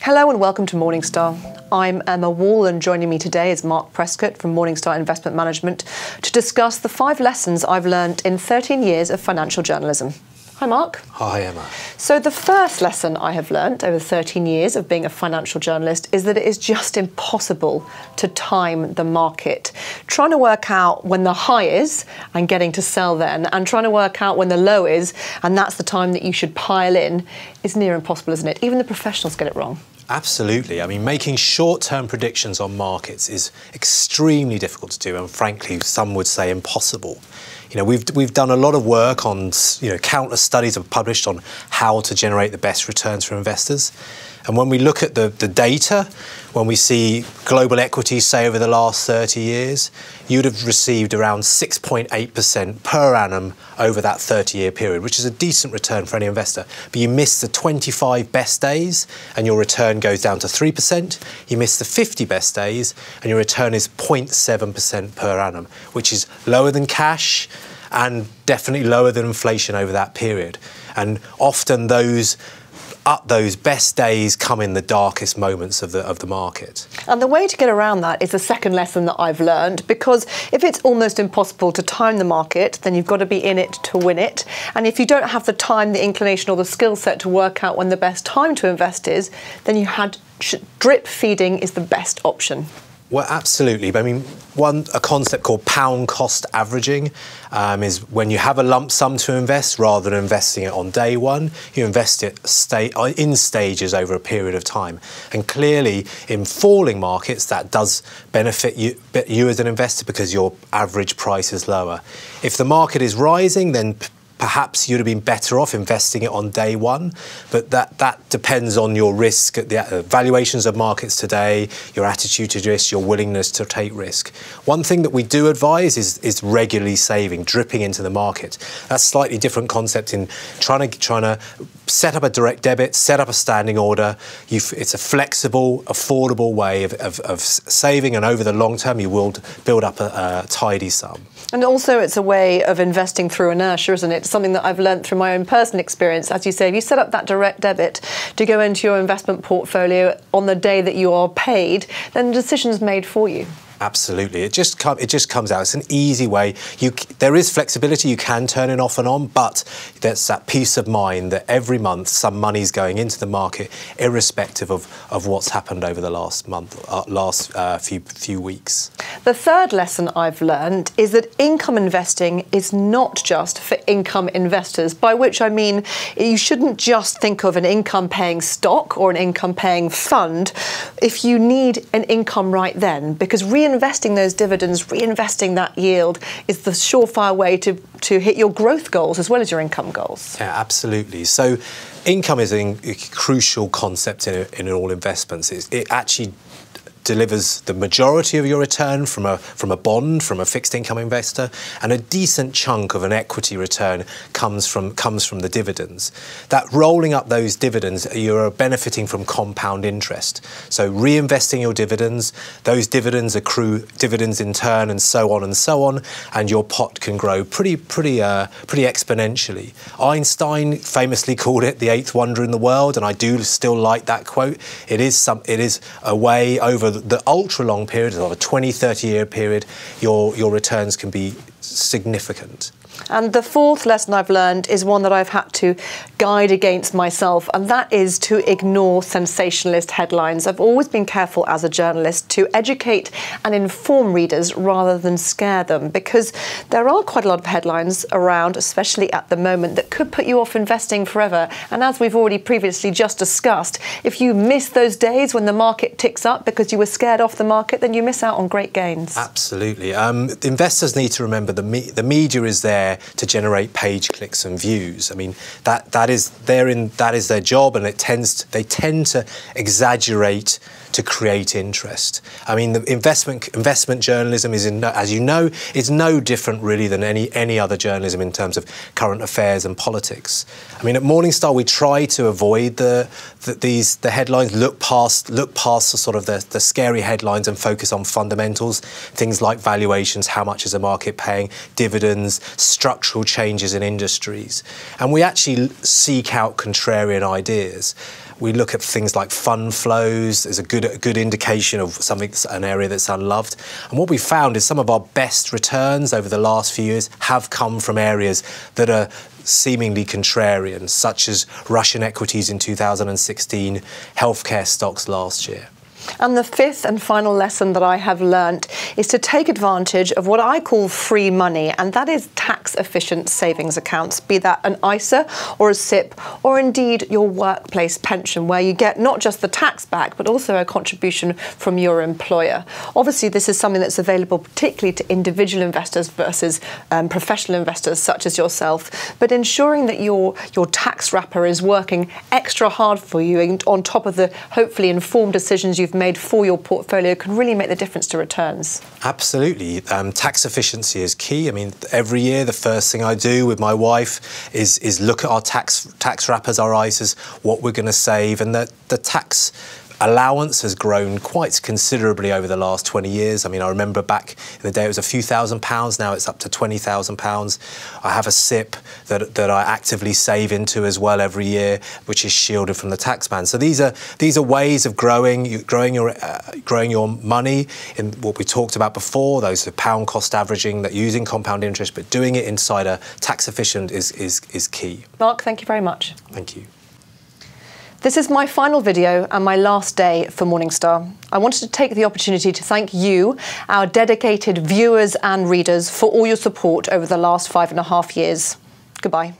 Hello and welcome to Morningstar. I'm Emma Wall, and joining me today is Mark Preskett from Morningstar Investment Management to discuss the 5 lessons I've learned in 13 years of financial journalism. Hi Mark. Hi Emma. So the first lesson I have learnt over 13 years of being a financial journalist is that it is just impossible to time the market. Trying to work out when the high is and getting to sell then, and trying to work out when the low is and that's the time that you should pile in, is near impossible, isn't it? Even the professionals get it wrong. Absolutely. I mean, making short-term predictions on markets is extremely difficult to do, and frankly, some would say impossible. You know, we've done a lot of work on, countless studies have published on how to generate the best returns for investors. And when we look at the data, when we see global equities, say, over the last 30 years, you'd have received around 6.8% per annum over that 30-year period, which is a decent return for any investor. But you miss the 25 best days and your return goes down to 3%. You miss the 50 best days and your return is 0.7% per annum, which is lower than cash and definitely lower than inflation over that period. And often those best days come in the darkest moments of the market. And the way to get around that is the second lesson that I've learned, because if it's almost impossible to time the market, then you've got to be in it to win it. And if you don't have the time, the inclination or the skill set to work out when the best time to invest is, then drip feeding is the best option. Well, absolutely. But I mean, a concept called pound cost averaging is when you have a lump sum to invest, rather than investing it on day one, you invest it in stages over a period of time. And clearly, in falling markets, that does benefit you as an investor because your average price is lower. If the market is rising, then perhaps you'd have been better off investing it on day one, but that depends on your risk, the valuations of markets today, your attitude to risk, your willingness to take risk. One thing that we do advise is regularly saving, dripping into the market. That's a slightly different concept in trying to set up a direct debit, set up a standing order. It's a flexible, affordable way of saving, and over the long term, you will build up a tidy sum. And also it's a way of investing through inertia, isn't it? It's something that I've learned through my own personal experience. As you say, if you set up that direct debit to go into your investment portfolio on the day that you are paid, then the decision's made for you. Absolutely. It just comes out. It's an easy way. There is flexibility. You can turn it off and on, but there's that peace of mind that every month some money's going into the market, irrespective of what's happened over the last few weeks. The third lesson I've learned is that income investing is not just for income investors, by which I mean you shouldn't just think of an income-paying stock or an income-paying fund if you need an income right then, because reinvesting those dividends, reinvesting that yield is the surefire way to hit your growth goals as well as your income goals. Yeah, absolutely. So income is a crucial concept in all investments. It actually delivers the majority of your return from a bond, from a fixed income investor, and a decent chunk of an equity return comes from the dividends. That rolling up those dividends, you're benefiting from compound interest. So reinvesting your dividends, those dividends accrue dividends in turn, and so on, and your pot can grow pretty exponentially. Einstein famously called it the 8th wonder in the world, and I do still like that quote. It is a way over the ultra long period, of a 20-30 year period, your returns can be significant. And the fourth lesson I've learned is one that I've had to guide against myself, and that is to ignore sensationalist headlines. I've always been careful as a journalist to educate and inform readers rather than scare them, because there are quite a lot of headlines around, especially at the moment, that could put you off investing forever. And as we've already previously just discussed, if you miss those days when the market ticks up because you were scared off the market, then you miss out on great gains. Absolutely. Investors need to remember the media is there to generate page clicks and views. I mean, that is their job, and they tend to exaggerate to create interest. I mean, the investment journalism is, as you know, is no different really than any other journalism in terms of current affairs and politics. I mean, at Morningstar we try to avoid the headlines, look past the sort of the scary headlines and focus on fundamentals, things like valuations, how much is the market paying, dividends, structural changes in industries. And we actually seek out contrarian ideas. We look at things like fund flows as a good indication of an area that's unloved. And what we found is some of our best returns over the last few years have come from areas that are seemingly contrarian, such as Russian equities in 2016, healthcare stocks last year. And the fifth and final lesson that I have learnt is to take advantage of what I call free money, and that is tax-efficient savings accounts, be that an ISA or a SIP, or indeed your workplace pension, where you get not just the tax back, but also a contribution from your employer. Obviously, this is something that's available particularly to individual investors versus professional investors such as yourself, but ensuring that your tax wrapper is working extra hard for you, and on top of the hopefully informed decisions you've made for your portfolio, can really make the difference to returns. Absolutely. Tax efficiency is key. I mean, every year the first thing I do with my wife is look at our tax wrappers, our ISAs, what we're going to save, and the tax allowance has grown quite considerably over the last 20 years. I mean, I remember back in the day it was a few £1,000s, now it's up to £20,000. I have a SIP that I actively save into as well every year, which is shielded from the tax man. So these are ways of growing your money in what we talked about before, those are pound cost averaging, that using compound interest, but doing it inside a tax efficient is key. Mark, thank you very much. Thank you. This is my final video and my last day for Morningstar. I wanted to take the opportunity to thank you, our dedicated viewers and readers, for all your support over the last 5.5 years. Goodbye.